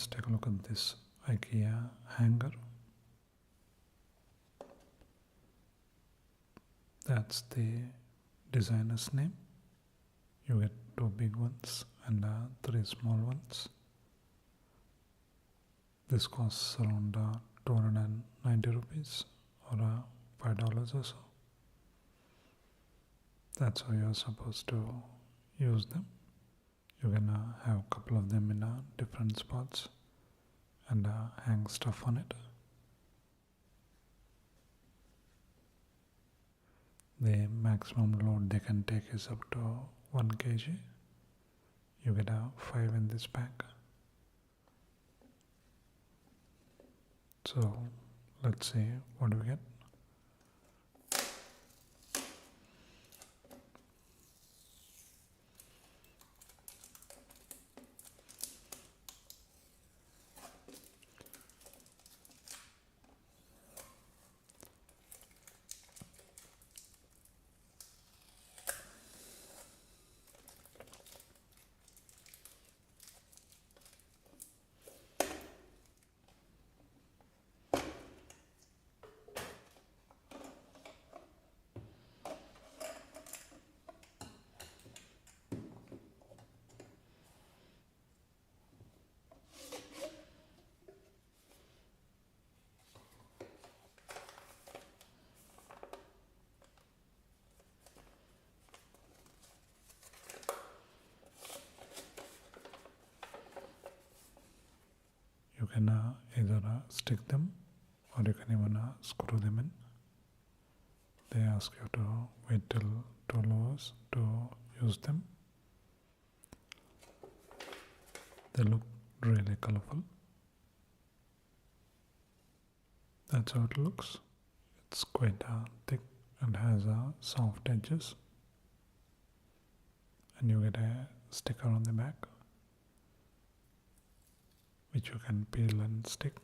let's take a look at this IKEA hanger. That's the designer's name. You get 2 big ones and 3 small ones. This costs around 290 rupees or $5 or so. That's how you're supposed to use them. You're gonna have a couple of them in different spots and hang stuff on it. The maximum load they can take is up to 1 kg. You get 5 in this pack. So let's see what we get. You can either stick them or you can even screw them in. They ask you to wait till 12 hours to use them. They look really colorful. That's how it looks. It's quite thick and has soft edges. And you get a sticker on the back, which you can peel and stick.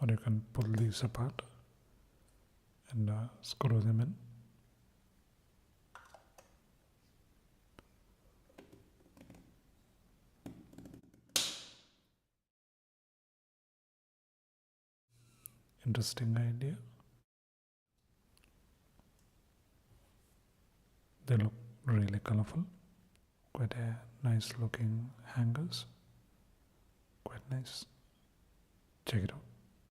Or you can pull these apart and screw them in. Interesting idea. They look really colorful. Quite a nice looking hangers. Quite nice. Check it out.